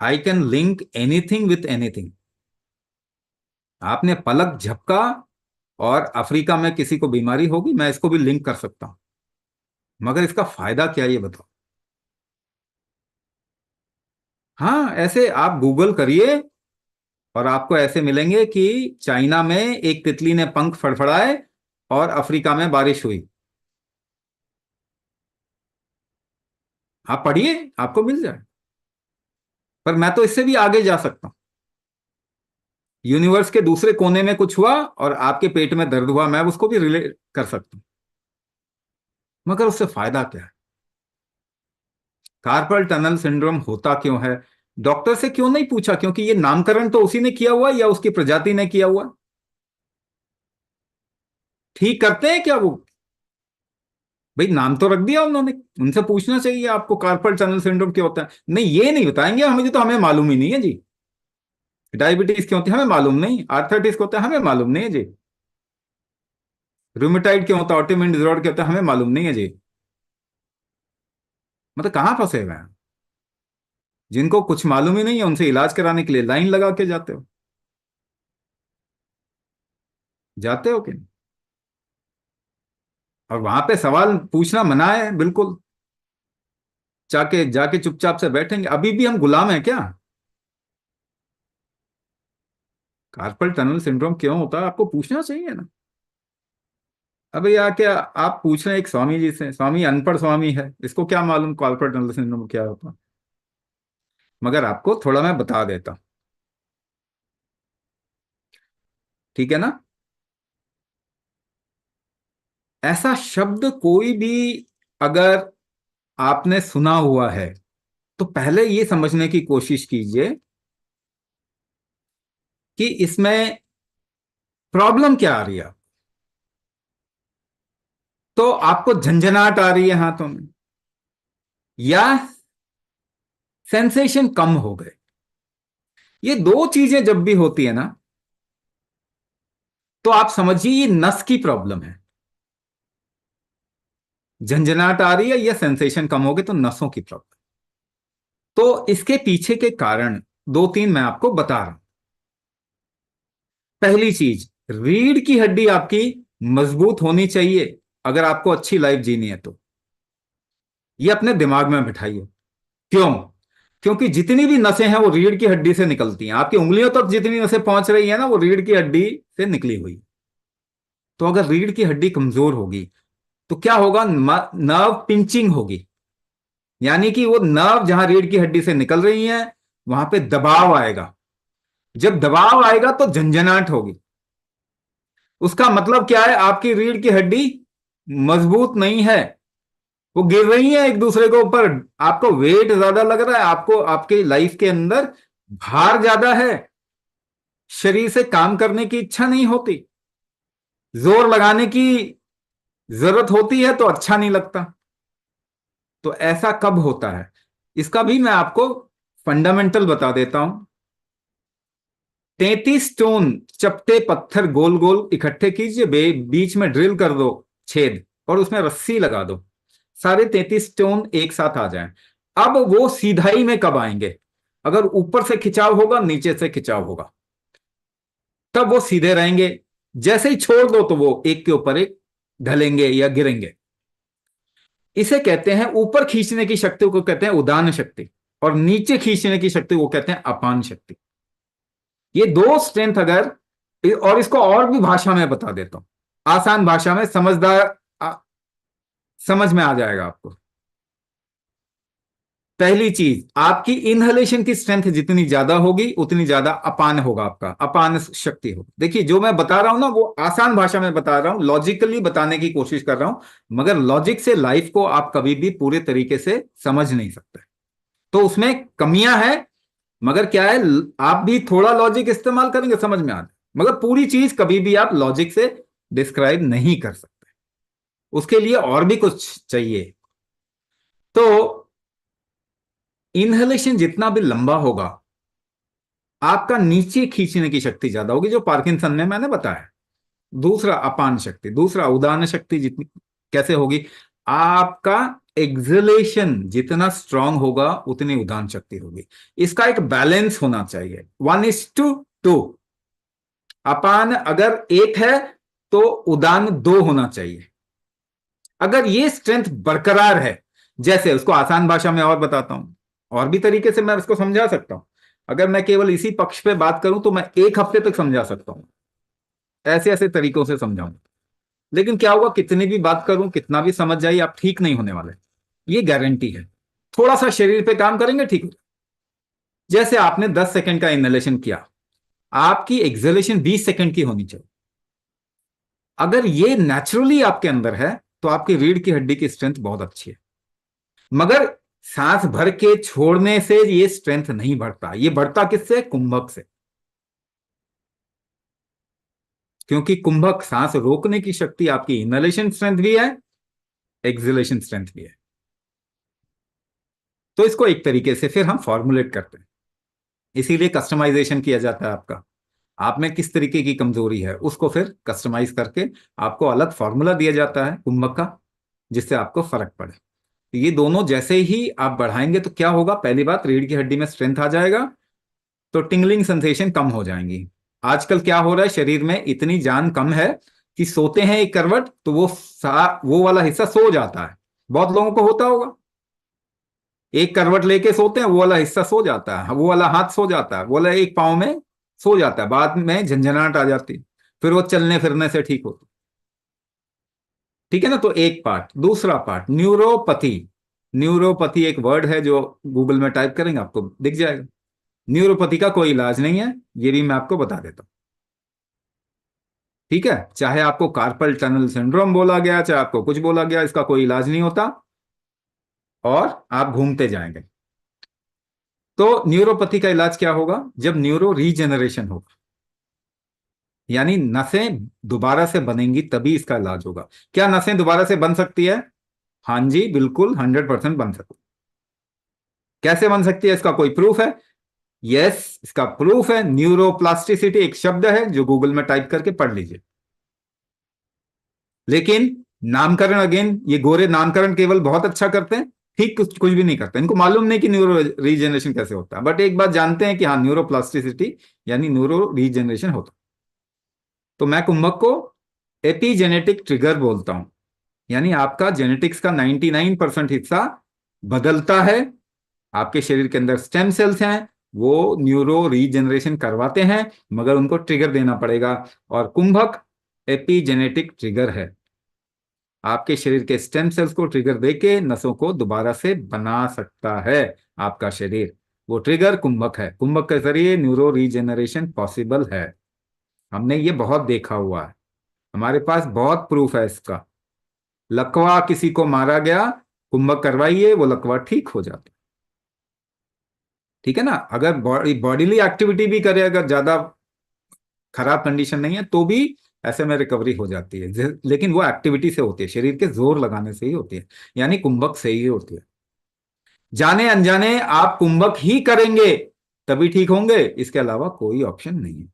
I can link anything with anything. आपने पलक झपका और Africa में किसी को बीमारी होगी, मैं इसको भी लिंक कर सकता हूं, मगर इसका फायदा क्या है ये बताओ। हाँ, ऐसे आप गूगल करिए और आपको ऐसे मिलेंगे कि चाइना में एक तितली ने पंख फड़फड़ाए और अफ्रीका में बारिश हुई। आप पढ़िए, आपको मिल जाए। पर मैं तो इससे भी आगे जा सकता हूं। यूनिवर्स के दूसरे कोने में कुछ हुआ और आपके पेट में दर्द हुआ, मैं उसको भी रिलेट कर सकता हूं, मगर उससे फायदा क्या है। कार्पल टनल सिंड्रोम होता क्यों है, डॉक्टर से क्यों नहीं पूछा, क्योंकि ये नामकरण तो उसी ने किया हुआ या उसकी प्रजाति ने किया हुआ। ठीक करते हैं क्या वो? भाई नाम तो रख दिया उन्होंने, उनसे पूछना चाहिए आपको कार्पल टनल सिंड्रोम क्या होता है। नहीं, ये नहीं बताएंगे हमें, तो हमें मालूम ही नहीं है जी। डायबिटीज क्यों होती है हमें मालूम नहीं, आर्थराइटिस क्या होता है हमें मालूम नहीं है जी। रूमेटाइड क्यों होता है, ऑटोइम्यून डिसऑर्डर क्या होता है हमें मालूम नहीं है जी। मतलब कहाँ फंसे हुए हैं। जिनको कुछ मालूम ही नहीं है उनसे इलाज कराने के लिए लाइन लगा के जाते हो। जाते हो कि नहीं? और वहां पे सवाल पूछना मना है बिल्कुल। जाके जाके चुपचाप से बैठेंगे, अभी भी हम गुलाम हैं क्या? कार्पल टनल सिंड्रोम क्यों होता है आपको पूछना चाहिए ना। अबे यार, क्या आप पूछ रहे हैं एक स्वामी जी से, स्वामी अनपढ़ स्वामी है, इसको क्या मालूम कार्पल टनल सिंड्रोम क्या होता है। मगर आपको थोड़ा मैं बता देता हूं, ठीक है ना। ऐसा शब्द कोई भी अगर आपने सुना हुआ है तो पहले ये समझने की कोशिश कीजिए कि इसमें प्रॉब्लम क्या आ रही है। तो आपको झंझनाहट आ रही है हाथों में, या सेंसेशन कम हो गए। ये दो चीजें जब भी होती है ना, तो आप समझिए ये नस की प्रॉब्लम है। झंझनाहट आ रही है या सेंसेशन कम हो गए तो नसों की प्रॉब्लम। तो इसके पीछे के कारण दो तीन मैं आपको बता रहा हूं। पहली चीज, रीढ़ की हड्डी आपकी मजबूत होनी चाहिए अगर आपको अच्छी लाइफ जीनी है तो। ये अपने दिमाग में बिठाइए। क्यों? क्योंकि जितनी भी नसें हैं वो रीढ़ की हड्डी से निकलती हैं, आपकी उंगलियों तक जितनी नसें पहुंच रही है ना वो रीढ़ की हड्डी से निकली हुई। तो अगर रीढ़ की हड्डी कमजोर होगी तो क्या होगा, नर्व पिंचिंग होगी। यानी कि वो नर्व जहां रीढ़ की हड्डी से निकल रही है वहां पे दबाव आएगा। जब दबाव आएगा तो झंझनाहट होगी। उसका मतलब क्या है, आपकी रीढ़ की हड्डी मजबूत नहीं है, वो गिर रही है एक दूसरे के ऊपर। आपको वेट ज्यादा लग रहा है, आपको आपके लाइफ के अंदर भार ज्यादा है, शरीर से काम करने की इच्छा नहीं होती, जोर लगाने की जरूरत होती है तो अच्छा नहीं लगता। तो ऐसा कब होता है, इसका भी मैं आपको फंडामेंटल बता देता हूं। 33 स्टोन चपटे पत्थर गोल गोल इकट्ठे कीजिए, बीच में ड्रिल कर दो छेद और उसमें रस्सी लगा दो, सारे 33 स्टोन एक साथ आ जाएं। अब वो सीधाई में कब आएंगे, अगर ऊपर से खिंचाव होगा नीचे से खिंचाव होगा तब वो सीधे रहेंगे। जैसे ही छोड़ दो तो वो एक के ऊपर एक ढलेंगे या गिरेंगे। इसे कहते हैं, ऊपर खींचने की शक्ति को कहते हैं उदान शक्ति, और नीचे खींचने की शक्ति को कहते हैं अपान शक्ति। ये दो स्ट्रेंथ अगर, और इसको और भी भाषा में बता देता हूं, आसान भाषा में समझदार समझ में आ जाएगा आपको। पहली चीज, आपकी इनहलेशन की स्ट्रेंथ जितनी ज्यादा होगी उतनी ज्यादा अपान होगा, आपका अपान शक्ति होगी। देखिए जो मैं बता रहा हूं ना वो आसान भाषा में बता रहा हूं, लॉजिकली बताने की कोशिश कर रहा हूं, मगर लॉजिक से लाइफ को आप कभी भी पूरे तरीके से समझ नहीं सकते। तो उसमें कमियां हैं, मगर क्या है, आप भी थोड़ा लॉजिक इस्तेमाल करेंगे समझ में आ जाए, मगर पूरी चीज कभी भी आप लॉजिक से डिस्क्राइब नहीं कर सकते, उसके लिए और भी कुछ चाहिए। तो इनहेलेशन जितना भी लंबा होगा आपका नीचे खींचने की शक्ति ज्यादा होगी, जो पार्किंसन में मैंने बताया। दूसरा अपान शक्ति, दूसरा उदान शक्ति जितनी कैसे होगी, आपका एक्सलेशन जितना स्ट्रांग होगा उतनी उदान शक्ति होगी। इसका एक बैलेंस होना चाहिए, 1:2। अपान अगर 8 है तो उदान 2 होना चाहिए। अगर ये स्ट्रेंथ बरकरार है, जैसे उसको आसान भाषा में और बताता हूं, और भी तरीके से मैं उसको समझा सकता हूं। अगर मैं केवल इसी पक्ष पे बात करूं तो मैं 1 हफ्ते तक समझा सकता हूं, ऐसे ऐसे तरीकों से समझाऊं। लेकिन क्या होगा, कितनी भी बात करूं, कितना भी समझ जाइए, आप ठीक नहीं होने वाले, ये गारंटी है। थोड़ा सा शरीर पे काम करेंगे, ठीक हो। जैसे आपने 10 सेकंड का इनहेलेशन किया, आपकी एक्सहेलेशन 20 सेकंड की होनी चाहिए। अगर ये नेचुरली आपके अंदर है तो आपकी रीढ़ की हड्डी की स्ट्रेंथ बहुत अच्छी है। मगर सांस भर के छोड़ने से ये स्ट्रेंथ नहीं बढ़ता। ये बढ़ता किससे? कुंभक से। क्योंकि कुंभक सांस रोकने की शक्ति आपकी इनहेलेशन स्ट्रेंथ भी है, एक्सहेलेशन स्ट्रेंथ भी है। तो इसको एक तरीके से फिर हम फॉर्मुलेट करते हैं, इसीलिए कस्टमाइजेशन किया जाता है आपका। आप में किस तरीके की कमजोरी है उसको फिर कस्टमाइज करके आपको अलग फॉर्मूला दिया जाता है कुंभक का, जिससे आपको फर्क पड़े। तो ये दोनों जैसे ही आप बढ़ाएंगे तो क्या होगा, पहली बात रीढ़ की हड्डी में स्ट्रेंथ आ जाएगा, तो टिंगलिंग सेंसेशन कम हो जाएंगी। आजकल क्या हो रहा है, शरीर में इतनी जान कम है कि सोते हैं एक करवट तो वो वाला हिस्सा सो जाता है। बहुत लोगों को होता होगा, एक करवट लेके सोते हैं, वो वाला हिस्सा सो जाता है, वो वाला हाथ सो जाता है, वो वाला एक पाँव में सो जाता है, बाद में झंझनाहट आ जाती है, फिर वो चलने फिरने से ठीक होती। ठीक है ना। तो एक पार्ट, दूसरा पार्ट न्यूरोपैथी। न्यूरोपैथी एक वर्ड है जो गूगल में टाइप करेंगे आपको दिख जाएगा। न्यूरोपैथी का कोई इलाज नहीं है, ये भी मैं आपको बता देता हूं। ठीक है, चाहे आपको कार्पल टनल सिंड्रोम बोला गया, चाहे आपको कुछ बोला गया, इसका कोई इलाज नहीं होता और आप घूमते जाएंगे। तो न्यूरोपैथी का इलाज क्या होगा, जब न्यूरो रीजेनरेशन होगा, यानी नसें दोबारा से बनेंगी तभी इसका इलाज होगा। क्या नसें दोबारा से बन सकती है? हाँ जी, बिल्कुल 100% बन सकती है। कैसे बन सकती है, इसका कोई प्रूफ है? यस, इसका प्रूफ है। न्यूरोप्लास्टिसिटी एक शब्द है जो गूगल में टाइप करके पढ़ लीजिए। लेकिन नामकरण, अगेन ये गोरे नामकरण केवल बहुत अच्छा करते हैं, ठीक कुछ भी नहीं करते। इनको मालूम नहीं कि न्यूरो रीजनरेशन कैसे होता है, बट एक बात जानते हैं कि हाँ, न्यूरोप्लास्टिसिटी यानी न्यूरो रीजनरेशन होता है। तो मैं कुंभक को एपिजेनेटिक ट्रिगर बोलता हूं, यानी आपका जेनेटिक्स का 99% हिस्सा बदलता है। आपके शरीर के अंदर स्टेम सेल्स हैं, वो न्यूरो रीजनरेशन करवाते हैं, मगर उनको ट्रिगर देना पड़ेगा। और कुंभक एपिजेनेटिक ट्रिगर है, आपके शरीर के स्टेम सेल्स को ट्रिगर देके नसों को दोबारा से बना सकता है आपका शरीर। वो ट्रिगर कुंभक है। कुंभक के जरिए न्यूरो रीजनरेशन पॉसिबल है। हमने ये बहुत देखा हुआ है, हमारे पास बहुत प्रूफ है इसका। लकवा किसी को मारा गया, कुंभक करवाइए, वो लकवा ठीक हो जाता। ठीक है ना। अगर बॉडीली एक्टिविटी भी करे, अगर ज्यादा खराब कंडीशन नहीं है तो भी ऐसे में रिकवरी हो जाती है, लेकिन वो एक्टिविटी से होती है, शरीर के जोर लगाने से ही होती है, यानी कुंभक से ही होती है। जाने अनजाने आप कुंभक ही करेंगे तभी ठीक होंगे, इसके अलावा कोई ऑप्शन नहीं है।